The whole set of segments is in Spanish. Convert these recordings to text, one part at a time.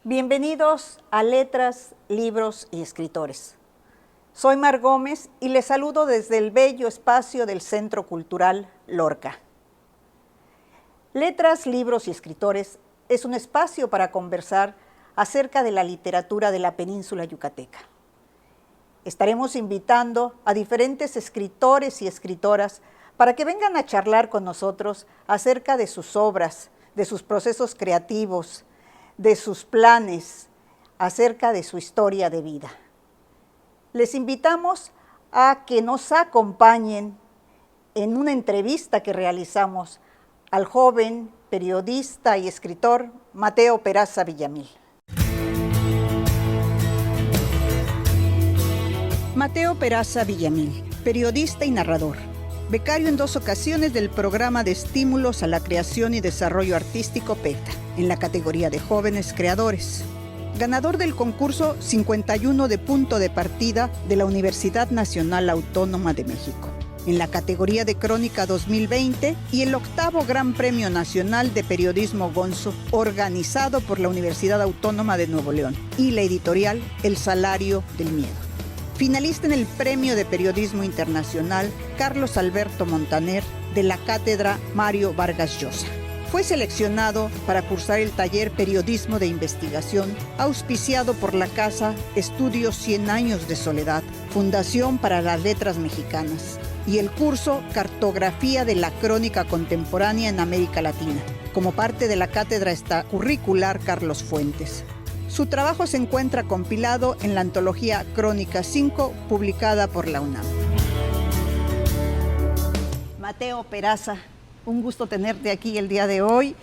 Bienvenidos a Letras, Libros y Escritores. Soy Mar Gómez y les saludo desde el bello espacio del Centro Cultural Lorca. Letras, Libros y Escritores es un espacio para conversar acerca de la literatura de la península yucateca. Estaremos invitando a diferentes escritores y escritoras para que vengan a charlar con nosotros acerca de sus obras, de sus procesos creativos, de sus planes, acerca de su historia de vida. Les invitamos a que nos acompañen en una entrevista que realizamos al joven periodista y escritor Mateo Peraza Villamil. Mateo Peraza Villamil, periodista y narrador, becario en 2 ocasiones del Programa de Estímulos a la Creación y Desarrollo Artístico PETA, en la categoría de Jóvenes Creadores. Ganador del concurso 51 de Punto de Partida de la Universidad Nacional Autónoma de México, en la categoría de Crónica 2020 y el 8º Gran Premio Nacional de Periodismo Gonzo, organizado por la Universidad Autónoma de Nuevo León y la editorial El Salario del Miedo. Finalista en el Premio de Periodismo Internacional Carlos Alberto Montaner de la Cátedra Mario Vargas Llosa. Fue seleccionado para cursar el taller Periodismo de Investigación, auspiciado por la Casa Estudios 100 Años de Soledad, Fundación para las Letras Mexicanas, y el curso Cartografía de la Crónica Contemporánea en América Latina, como parte de la Cátedra Curricular Carlos Fuentes. Su trabajo se encuentra compilado en la antología Crónica 5, publicada por la UNAM. Mateo Peraza, un gusto tenerte aquí el día de hoy.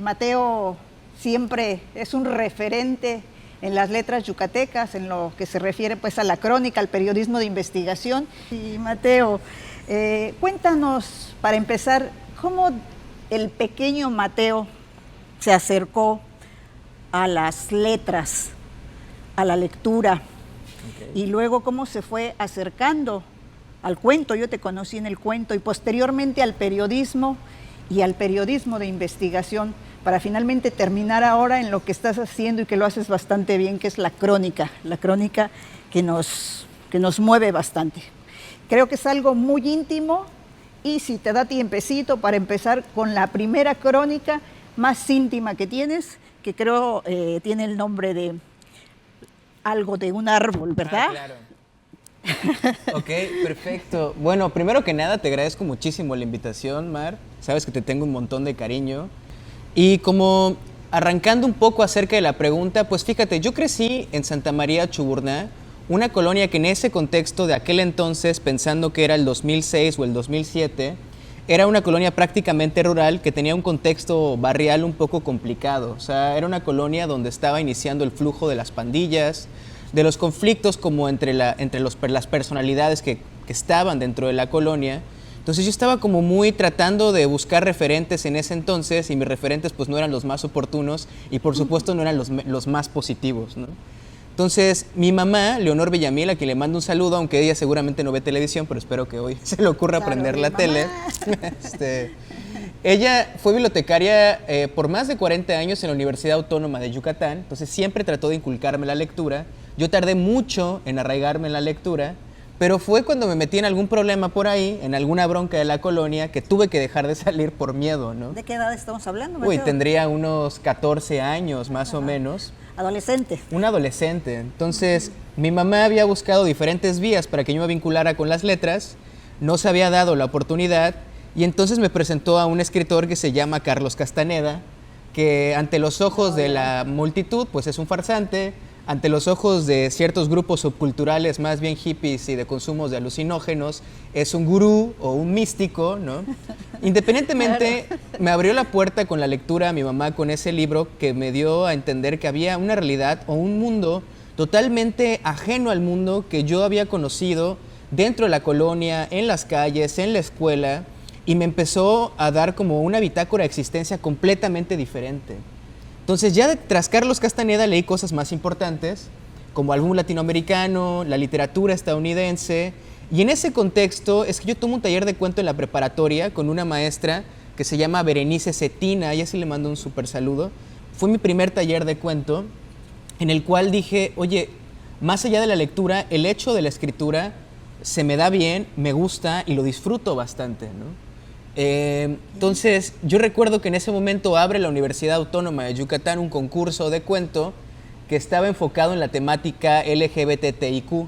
Mateo siempre es un referente en las letras yucatecas, en lo que se refiere pues a la crónica, al periodismo de investigación. Y Mateo, cuéntanos, para empezar, cómo el pequeño Mateo se acercó a las letras, a la lectura, y luego cómo se fue acercando al cuento. Yo te conocí en el cuento y posteriormente al periodismo y al periodismo de investigación, para finalmente terminar ahora en lo que estás haciendo y que lo haces bastante bien, que es la crónica que nos mueve bastante. Creo que es algo muy íntimo, y si te da tiempecito para empezar con la primera crónica más íntima que tienes, que creo tiene el nombre de algo de un árbol, ¿verdad? Claro. Ok, perfecto. Bueno, primero que nada te agradezco muchísimo la invitación, Mar. Sabes que te tengo un montón de cariño. Y como arrancando un poco acerca de la pregunta, pues fíjate, yo crecí en Santa María Chuburná, una colonia que en ese contexto de aquel entonces, pensando que era el 2006 o el 2007, era una colonia prácticamente rural que tenía un contexto barrial un poco complicado. O sea, era una colonia donde estaba iniciando el flujo de las pandillas, de los conflictos como entre las personalidades que estaban dentro de la colonia. Entonces yo estaba como muy tratando de buscar referentes en ese entonces, y mis referentes pues no eran los más oportunos y por supuesto no eran los más positivos, ¿no? Entonces, mi mamá, Leonor Villamil, a quien le mando un saludo, aunque ella seguramente no ve televisión, pero espero que hoy se le ocurra prender la tele. Ella fue bibliotecaria por más de 40 años en la Universidad Autónoma de Yucatán, entonces siempre trató de inculcarme la lectura. Yo tardé mucho en arraigarme en la lectura, pero fue cuando me metí en algún problema por ahí, en alguna bronca de la colonia, que tuve que dejar de salir por miedo, ¿no? ¿De qué edad estamos hablando, Mateo? Uy, tendría unos 14 años más o menos. Adolescente. Un adolescente. Entonces, mi mamá había buscado diferentes vías para que yo me vinculara con las letras, no se había dado la oportunidad, y entonces me presentó a un escritor que se llama Carlos Castaneda, que ante los ojos de la multitud, pues es un farsante, ante los ojos de ciertos grupos subculturales más bien hippies y de consumos de alucinógenos, es un gurú o un místico, ¿no? Independientemente, me abrió la puerta con la lectura a mi mamá con ese libro, que me dio a entender que había una realidad o un mundo totalmente ajeno al mundo que yo había conocido dentro de la colonia, en las calles, en la escuela, y me empezó a dar como una bitácora de existencia completamente diferente. Entonces ya tras Carlos Castaneda leí cosas más importantes, como algún latinoamericano, la literatura estadounidense, y en ese contexto es que yo tomo un taller de cuento en la preparatoria con una maestra que se llama Berenice Cetina, a ella sí le mando un súper saludo, fue mi primer taller de cuento en el cual dije, oye, más allá de la lectura, el hecho de la escritura se me da bien, me gusta y lo disfruto bastante, ¿no? Entonces, yo recuerdo que en ese momento abre la Universidad Autónoma de Yucatán un concurso de cuento que estaba enfocado en la temática LGBTIQ.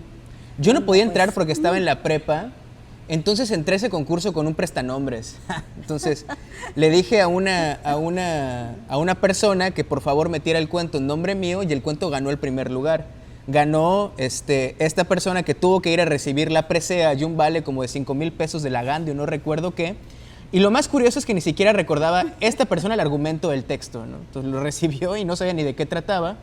Yo no podía entrar porque estaba en la prepa, entonces entré a ese concurso con un prestanombres. Entonces, le dije a una persona que por favor metiera el cuento en nombre mío y el cuento ganó el primer lugar. Ganó esta persona que tuvo que ir a recibir la presea y un vale como de 5,000 pesos de la Gandhi, no recuerdo qué. Y lo más curioso es que ni siquiera recordaba esta persona el argumento del texto, ¿no? Entonces lo recibió y no sabía ni de qué trataba.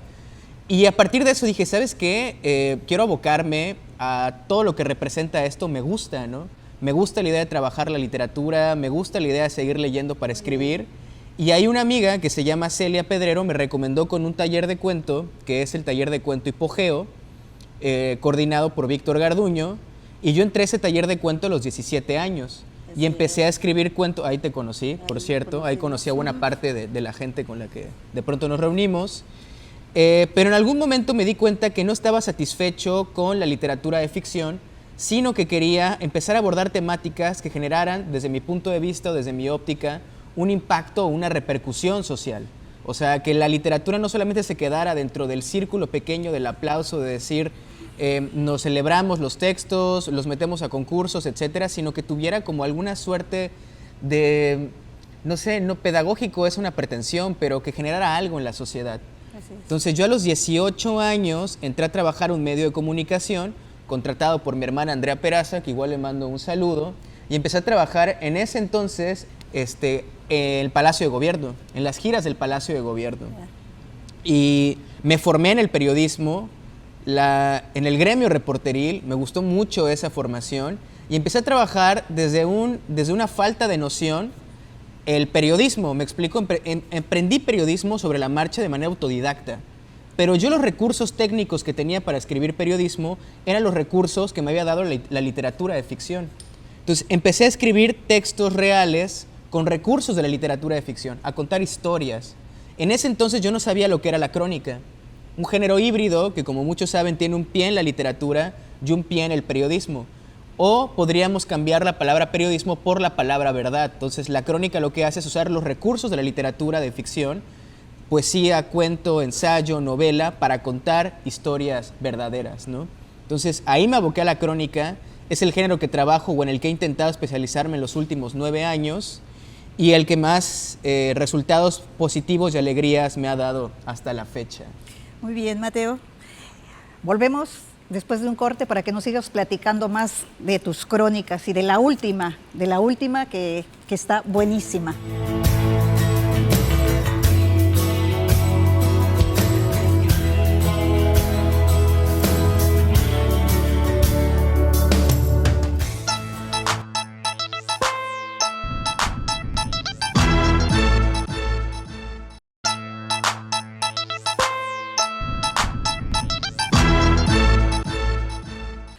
Y a partir de eso dije, ¿sabes qué? Quiero abocarme a todo lo que representa esto, me gusta, ¿no? Me gusta la idea de trabajar la literatura, me gusta la idea de seguir leyendo para escribir. Y hay una amiga que se llama Celia Pedrero, me recomendó con un taller de cuento, que es el taller de cuento Hipogeo, coordinado por Víctor Garduño, y yo entré a ese taller de cuento a los 17 años. Y empecé a escribir cuentos, ahí te conocí, por cierto, ahí conocí a buena parte de la gente con la que de pronto nos reunimos. Pero en algún momento me di cuenta que no estaba satisfecho con la literatura de ficción, sino que quería empezar a abordar temáticas que generaran, desde mi punto de vista o desde mi óptica, un impacto o una repercusión social. O sea, que la literatura no solamente se quedara dentro del círculo pequeño del aplauso, de decir, nos celebramos los textos, los metemos a concursos, etcétera, sino que tuviera como alguna suerte de, no sé, no pedagógico es una pretensión, pero que generara algo en la sociedad. Entonces yo a los 18 años entré a trabajar en un medio de comunicación, contratado por mi hermana Andrea Peraza, que igual le mando un saludo, y empecé a trabajar en ese entonces en el Palacio de Gobierno, en las giras del Palacio de Gobierno. Y me formé en el periodismo, en el gremio reporteril, me gustó mucho esa formación y empecé a trabajar desde una falta de noción el periodismo. Me explico, emprendí periodismo sobre la marcha de manera autodidacta, pero yo los recursos técnicos que tenía para escribir periodismo eran los recursos que me había dado la literatura de ficción. Entonces empecé a escribir textos reales con recursos de la literatura de ficción, a contar historias. En ese entonces yo no sabía lo que era la crónica, un género híbrido que, como muchos saben, tiene un pie en la literatura y un pie en el periodismo. O podríamos cambiar la palabra periodismo por la palabra verdad. Entonces la crónica lo que hace es usar los recursos de la literatura de ficción, poesía, cuento, ensayo, novela, para contar historias verdaderas, ¿no? Entonces ahí me aboqué a la crónica, es el género que trabajo o en el que he intentado especializarme en los últimos 9 años y el que más resultados positivos y alegrías me ha dado hasta la fecha. Muy bien, Mateo. Volvemos después de un corte para que nos sigas platicando más de tus crónicas y de la última que está buenísima.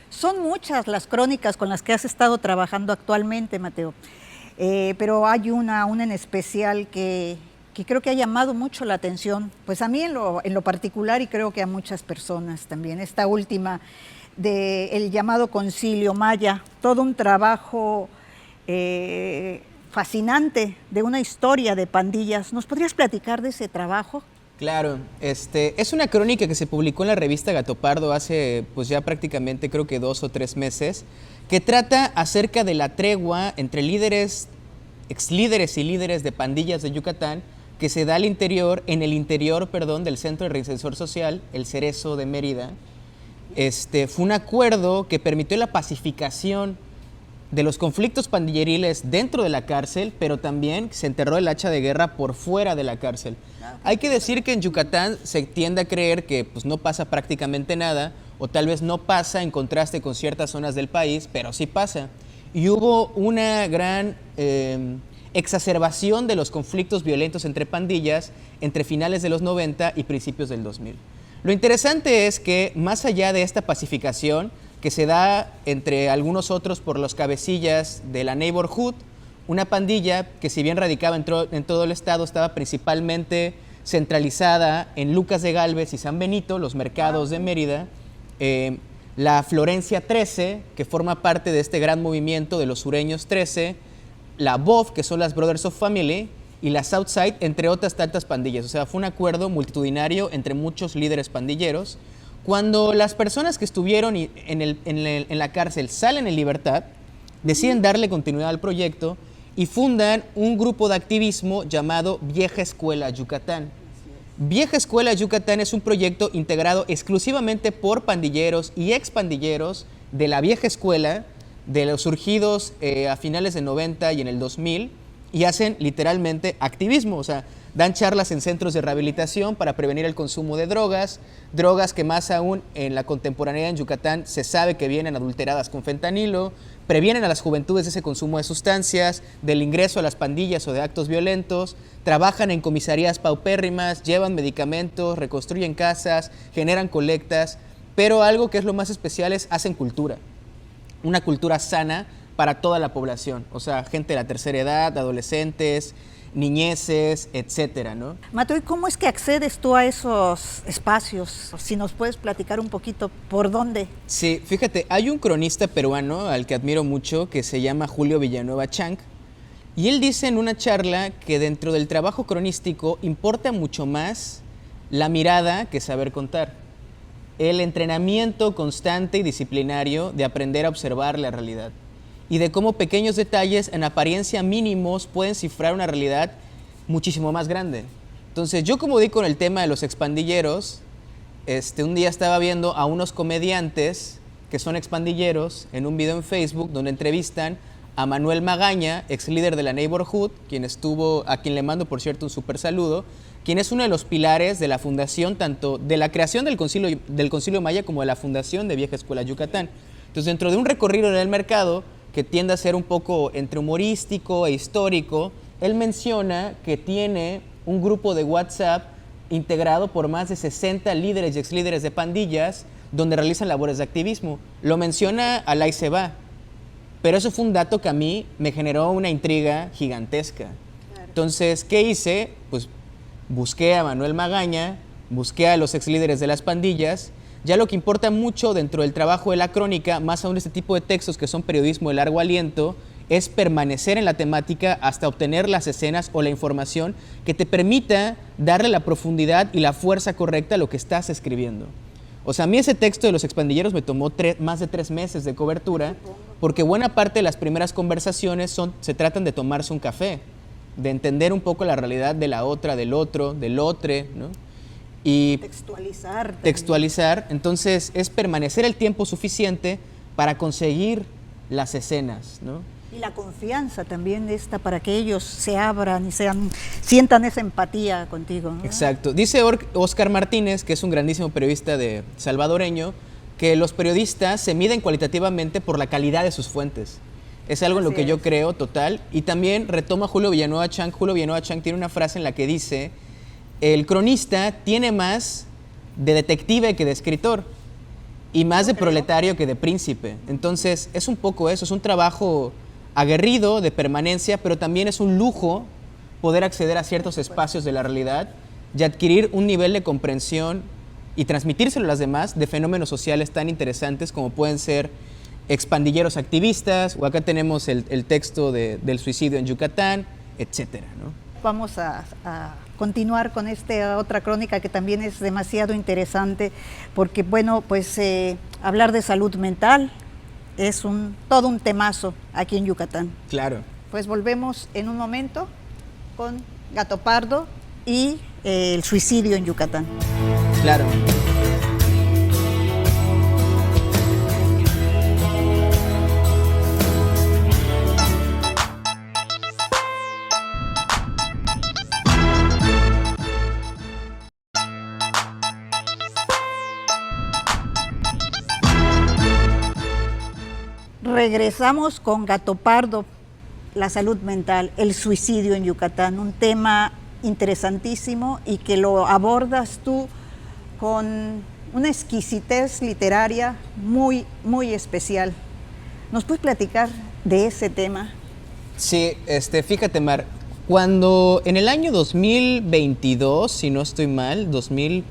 Son muchas las crónicas con las que has estado trabajando actualmente, Mateo, pero hay una en especial que creo que ha llamado mucho la atención, pues a mí en lo particular y creo que a muchas personas también. Esta última del llamado Concilio Maya, todo un trabajo fascinante de una historia de pandillas. ¿Nos podrías platicar de ese trabajo? Claro, es una crónica que se publicó en la revista Gato Pardo hace pues ya prácticamente creo que 2 o 3 meses, que trata acerca de la tregua entre exlíderes y líderes de pandillas de Yucatán que se da en el interior del Centro de Reinserción Social, el Cerezo de Mérida. Fue un acuerdo que permitió la pacificación de los conflictos pandilleriles dentro de la cárcel, pero también se enterró el hacha de guerra por fuera de la cárcel. Hay que decir que en Yucatán se tiende a creer que pues, no pasa prácticamente nada, o tal vez no pasa en contraste con ciertas zonas del país, pero sí pasa. Y hubo una gran exacerbación de los conflictos violentos entre pandillas entre finales de los 90 y principios del 2000. Lo interesante es que más allá de esta pacificación, que se da entre algunos otros por los cabecillas de la Neighborhood, una pandilla que si bien radicaba en todo el estado, estaba principalmente centralizada en Lucas de Gálvez y San Benito, los mercados de Mérida, la Florencia 13, que forma parte de este gran movimiento de los sureños 13, la BOF, que son las Brothers of Family, y la Southside, entre otras tantas pandillas. O sea, fue un acuerdo multitudinario entre muchos líderes pandilleros. Cuando las personas que estuvieron en la cárcel salen en libertad, deciden darle continuidad al proyecto y fundan un grupo de activismo llamado Vieja Escuela Yucatán. Vieja Escuela Yucatán es un proyecto integrado exclusivamente por pandilleros y expandilleros de la vieja escuela, de los surgidos a finales del 90 y en el 2000, y hacen literalmente activismo, o sea, dan charlas en centros de rehabilitación para prevenir el consumo de drogas que más aún en la contemporaneidad en Yucatán se sabe que vienen adulteradas con fentanilo, previenen a las juventudes de ese consumo de sustancias, del ingreso a las pandillas o de actos violentos, trabajan en comisarías paupérrimas, llevan medicamentos, reconstruyen casas, generan colectas, pero algo que es lo más especial es hacen cultura, una cultura sana para toda la población, o sea, gente de la tercera edad, adolescentes, niñeces, etcétera, ¿no? Mato, ¿y cómo es que accedes tú a esos espacios? Si nos puedes platicar un poquito, ¿por dónde? Sí, fíjate, hay un cronista peruano al que admiro mucho que se llama Julio Villanueva Chang, y él dice en una charla que dentro del trabajo cronístico importa mucho más la mirada que saber contar. El entrenamiento constante y disciplinario de aprender a observar la realidad y de cómo pequeños detalles en apariencia mínimos pueden cifrar una realidad muchísimo más grande. Entonces, yo como di con el tema de los expandilleros, un día estaba viendo a unos comediantes que son expandilleros en un video en Facebook donde entrevistan a Manuel Magaña, ex líder de la Neighborhood, a quien le mando, por cierto, un súper saludo, quien es uno de los pilares de la fundación, tanto de la creación del Concilio Maya como de la fundación de Vieja Escuela Yucatán. Entonces, dentro de un recorrido en el mercado, que tiende a ser un poco entre humorístico e histórico, él menciona que tiene un grupo de WhatsApp integrado por más de 60 líderes y exlíderes de pandillas donde realizan labores de activismo. Lo menciona al y se va, pero eso fue un dato que a mí me generó una intriga gigantesca. Claro. Entonces, ¿qué hice? Pues busqué a Manuel Magaña, busqué a los exlíderes de las pandillas. Ya lo que importa mucho dentro del trabajo de la crónica, más aún este tipo de textos que son periodismo de largo aliento, es permanecer en la temática hasta obtener las escenas o la información que te permita darle la profundidad y la fuerza correcta a lo que estás escribiendo. O sea, a mí ese texto de los expandilleros me tomó más de 3 meses de cobertura, porque buena parte de las primeras conversaciones se tratan de tomarse un café, de entender un poco la realidad de la otra, del otro, del otre, ¿no? Y textualizar, entonces es permanecer el tiempo suficiente para conseguir las escenas, ¿no? Y la confianza también para que ellos se abran y sientan esa empatía contigo, ¿no? Exacto. Dice Óscar Martínez, que es un grandísimo periodista salvadoreño, que los periodistas se miden cualitativamente por la calidad de sus fuentes. Es algo en lo que yo creo total. Y también retoma Julio Villanueva Chang. Julio Villanueva Chang tiene una frase en la que dice: el cronista tiene más de detective que de escritor y más de proletario que de príncipe. Entonces, es un poco eso, es un trabajo aguerrido, de permanencia, pero también es un lujo poder acceder a ciertos espacios de la realidad y adquirir un nivel de comprensión y transmitírselo a las demás de fenómenos sociales tan interesantes como pueden ser expandilleros activistas, o acá tenemos el texto del suicidio en Yucatán, etcétera, ¿no? Vamos a continuar con esta otra crónica que también es demasiado interesante, porque bueno, pues hablar de salud mental es todo un temazo aquí en Yucatán. Claro. Pues volvemos en un momento con Gato Pardo y el suicidio en Yucatán. Claro. Regresamos con Gato Pardo, la salud mental, el suicidio en Yucatán, un tema interesantísimo y que lo abordas tú con una exquisitez literaria muy, muy especial. ¿Nos puedes platicar de ese tema? Sí, fíjate, Mar, Cuando en el año 2022, si no estoy mal,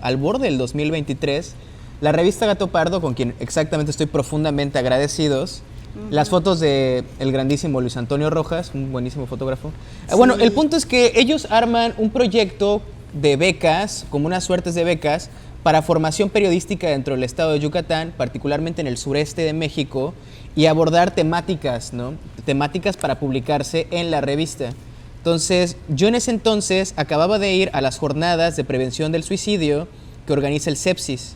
al borde del 2023, la revista Gato Pardo, con quien exactamente estoy profundamente agradecidos, las fotos de el grandísimo Luis Antonio Rojas, un buenísimo fotógrafo. Sí. Bueno, el punto es que ellos arman un proyecto de becas, como unas suertes de becas, para formación periodística dentro del estado de Yucatán, particularmente en el sureste de México, y abordar temáticas, ¿no? Temáticas para publicarse en la revista. Entonces, yo en ese entonces acababa de ir a las jornadas de prevención del suicidio que organiza el Sepsis.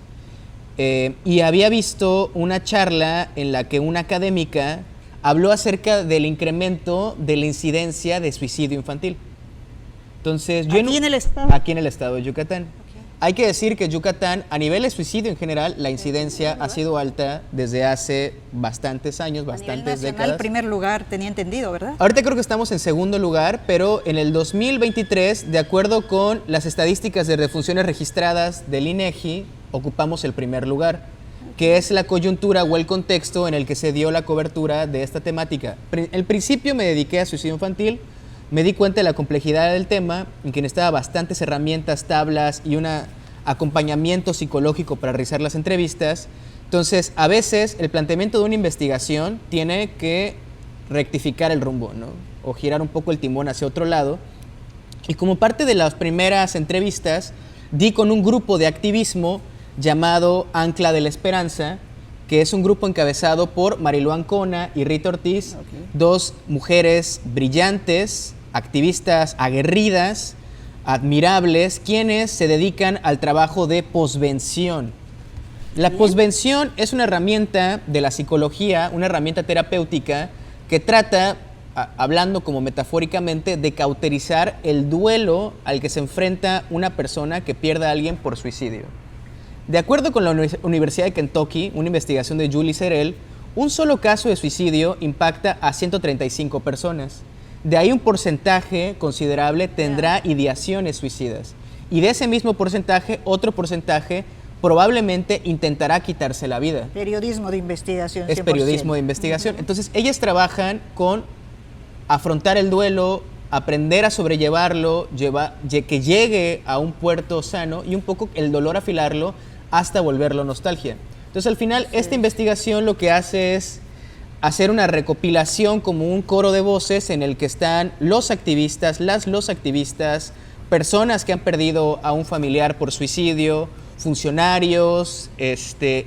Y había visto una charla en la que una académica habló acerca del incremento de la incidencia de suicidio infantil. Entonces, ¿Aquí en el estado? Aquí en el estado de Yucatán. Hay que decir que Yucatán, a nivel de suicidio en general, la incidencia ha sido alta desde hace bastantes años, bastantes décadas. En primer lugar, tenía entendido, ¿verdad? Ahorita creo que estamos en segundo lugar, pero en el 2023, de acuerdo con las estadísticas de defunciones registradas del INEGI, ocupamos el primer lugar, que es la coyuntura o el contexto en el que se dio la cobertura de esta temática. Al principio me dediqué a suicidio infantil. Me di cuenta de la complejidad del tema, en que necesitaba bastantes herramientas, tablas y un acompañamiento psicológico para realizar las entrevistas. Entonces, a veces el planteamiento de una investigación tiene que rectificar el rumbo, ¿no? O girar un poco el timón hacia otro lado. Y como parte de las primeras entrevistas, di con un grupo de activismo llamado Ancla de la Esperanza, que es un grupo encabezado por Marilú Ancona y Rita Ortiz, dos mujeres brillantes, activistas aguerridas, admirables, quienes se dedican al trabajo de posvención. La posvención es una herramienta de la psicología, una herramienta terapéutica que trata, hablando como metafóricamente, de cauterizar el duelo al que se enfrenta una persona que pierde a alguien por suicidio. De acuerdo con la Universidad de Kentucky, una investigación de Julie Serel, un solo caso de suicidio impacta a 135 personas. De ahí un porcentaje considerable tendrá ideaciones suicidas. Y de ese mismo porcentaje, otro porcentaje probablemente intentará quitarse la vida. Periodismo de investigación. 100%. Es periodismo de investigación. Entonces, ellas trabajan con afrontar el duelo, aprender a sobrellevarlo, que llegue a un puerto sano y un poco el dolor afilarlo hasta volverlo nostalgia. Entonces, al final, esta investigación lo que hace es hacer una recopilación como un coro de voces en el que están los activistas, los activistas, personas que han perdido a un familiar por suicidio, funcionarios,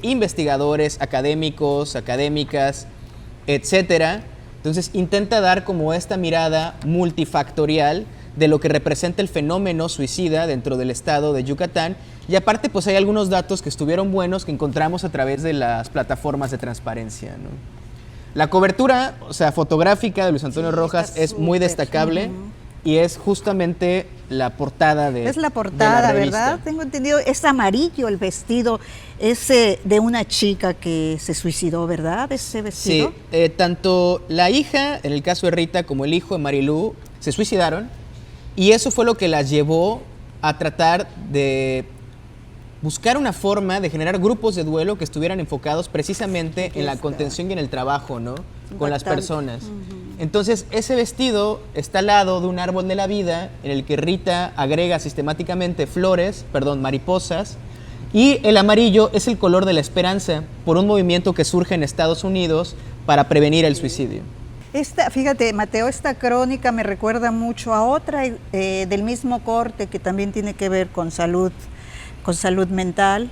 investigadores, académicos, académicas, etcétera. Entonces intenta dar como esta mirada multifactorial de lo que representa el fenómeno suicida dentro del estado de Yucatán. Y aparte, pues hay algunos datos que estuvieron buenos que encontramos a través de las plataformas de transparencia, ¿no? La cobertura, o sea, fotográfica de Luis Antonio Rojas es muy destacable y es justamente la portada de Es la portada, ¿verdad? Tengo entendido, es amarillo el vestido, es de una chica que se suicidó, ¿verdad? Ese vestido. Sí, tanto la hija, en el caso de Rita, como el hijo de Marilú, se suicidaron y eso fue lo que las llevó a tratar de buscar una forma de generar grupos de duelo que estuvieran enfocados precisamente en la contención y en el trabajo, ¿no? Con las personas. Entonces, ese vestido está al lado de un árbol de la vida en el que Rita agrega sistemáticamente mariposas, y el amarillo es el color de la esperanza por un movimiento que surge en Estados Unidos para prevenir el suicidio. Fíjate, Mateo, esta crónica me recuerda mucho a otra del mismo corte que también tiene que ver con salud mental,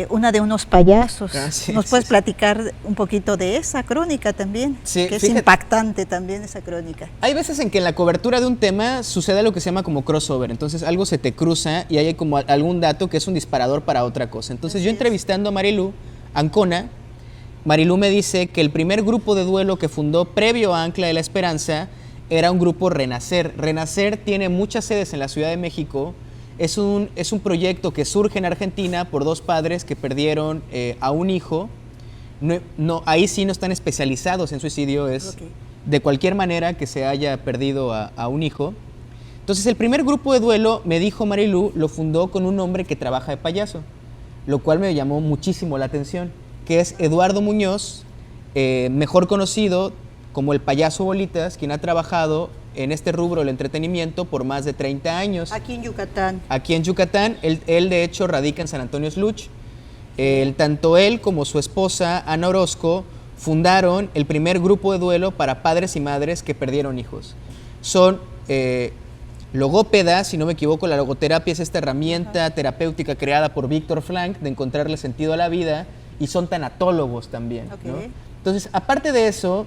una de unos payasos. ¿Nos puedes platicar un poquito de esa crónica también? Sí, que es impactante también esa crónica. Hay veces en que en la cobertura de un tema sucede lo que se llama como crossover, entonces algo se te cruza y hay como algún dato que es un disparador para otra cosa. Entonces yo entrevistando a Marilú Ancona, Marilú me dice que el primer grupo de duelo que fundó previo a Ancla de la Esperanza era un grupo Renacer. Renacer tiene muchas sedes en la Ciudad de México. Es un proyecto que surge en Argentina por dos padres que perdieron a un hijo. Ahí sí no están especializados en suicidio, es de cualquier manera que se haya perdido a un hijo. Entonces el primer grupo de duelo, me dijo Marilú, lo fundó con un hombre que trabaja de payaso, lo cual me llamó muchísimo la atención, que es Eduardo Muñoz, mejor conocido como el payaso Bolitas, quien ha trabajado en este rubro del entretenimiento por más de 30 años. Aquí en Yucatán. Aquí en Yucatán, él de hecho radica en San Antonio Sluch. Tanto él como su esposa, Ana Orozco, fundaron el primer grupo de duelo para padres y madres que perdieron hijos. Son logópedas, si no me equivoco, la logoterapia es esta herramienta terapéutica creada por Víctor Frank de encontrarle sentido a la vida, y son tanatólogos también, ¿no? Entonces, aparte de eso,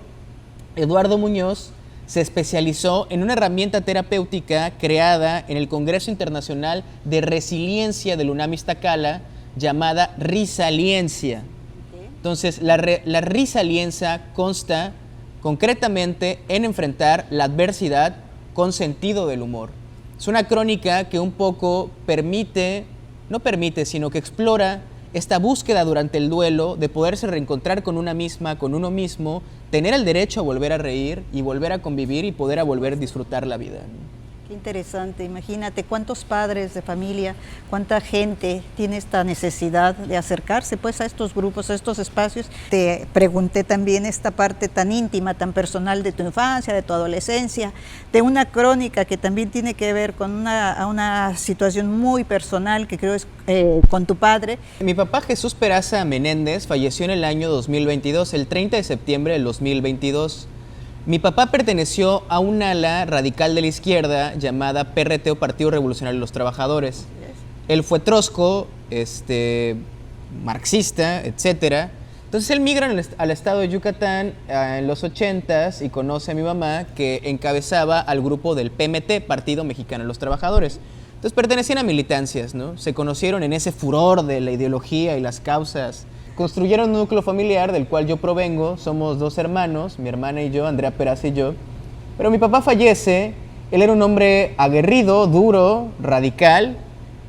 Eduardo Muñoz se especializó en una herramienta terapéutica creada en el Congreso Internacional de Resiliencia del UNAM Iztacala, llamada Risaliencia. Entonces, la risaliencia consta concretamente en enfrentar la adversidad con sentido del humor. Es una crónica que un poco no permite, sino que explora esta búsqueda durante el duelo de poderse reencontrar con una misma, con uno mismo, tener el derecho a volver a reír y volver a convivir y poder a volver a disfrutar la vida. Qué interesante, imagínate cuántos padres de familia, cuánta gente tiene esta necesidad de acercarse pues a estos grupos, a estos espacios. Te pregunté también esta parte tan íntima, tan personal de tu infancia, de tu adolescencia, de una crónica que también tiene que ver con una situación muy personal que creo es con tu padre. Mi papá Jesús Peraza Menéndez falleció en el año 2022, el 30 de septiembre del 2022. Mi papá perteneció a un ala radical de la izquierda llamada PRT o Partido Revolucionario de los Trabajadores. Él fue trotsko, marxista, etc. Entonces él migra al estado de Yucatán en los 80s y conoce a mi mamá, que encabezaba al grupo del PMT, Partido Mexicano de los Trabajadores. Entonces pertenecían a militancias, ¿no? Se conocieron en ese furor de la ideología y las causas. Construyeron un núcleo familiar del cual yo provengo. Somos dos hermanos, mi hermana y yo, Andrea Peraza y yo. Pero mi papá fallece. Él era un hombre aguerrido, duro, radical,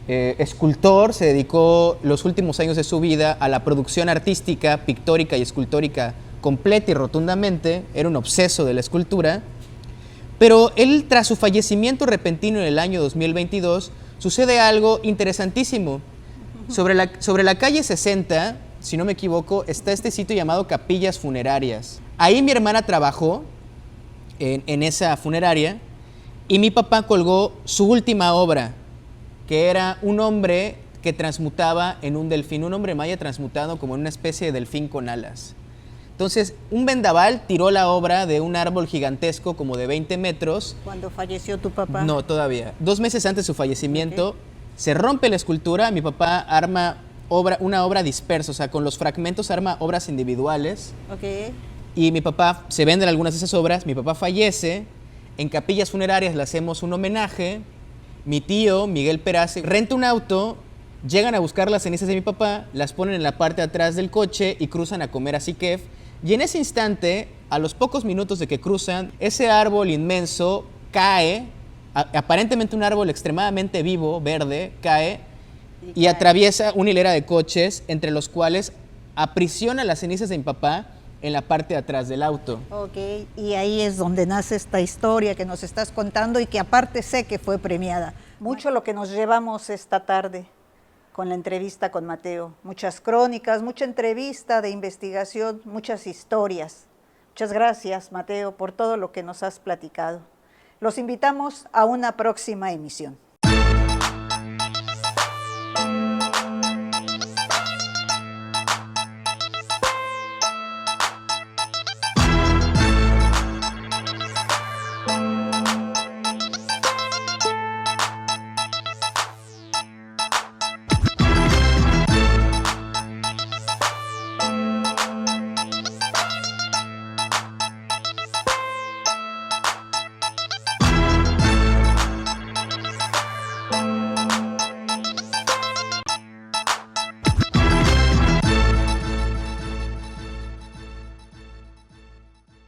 escultor. Se dedicó los últimos años de su vida a la producción artística, pictórica y escultórica completa y rotundamente. Era un obseso de la escultura. Pero él, tras su fallecimiento repentino en el año 2022, sucede algo interesantísimo. Sobre la calle 60, si no me equivoco, está este sitio llamado Capillas Funerarias. Ahí mi hermana trabajó en esa funeraria y mi papá colgó su última obra, que era un hombre que transmutaba en un delfín, un hombre maya transmutado como en una especie de delfín con alas. Entonces, un vendaval tiró la obra de un árbol gigantesco como de 20 metros. ¿Cuándo falleció tu papá? No, todavía. 2 meses antes de su fallecimiento, se rompe la escultura, mi papá arma una obra dispersa, o sea, con los fragmentos arma obras individuales. Y mi papá, se venden algunas de esas obras, mi papá fallece, en Capillas Funerarias le hacemos un homenaje, mi tío, Miguel Peraza, renta un auto, llegan a buscar las cenizas de mi papá, las ponen en la parte de atrás del coche y cruzan a comer a Siquef. Y en ese instante, a los pocos minutos de que cruzan, ese árbol inmenso cae, aparentemente un árbol extremadamente vivo, verde, cae y atraviesa una hilera de coches, entre los cuales aprisiona las cenizas de mi papá en la parte de atrás del auto. Y ahí es donde nace esta historia que nos estás contando y que aparte sé que fue premiada. Mucho lo que nos llevamos esta tarde con la entrevista con Mateo. Muchas crónicas, mucha entrevista de investigación, muchas historias. Muchas gracias, Mateo, por todo lo que nos has platicado. Los invitamos a una próxima emisión.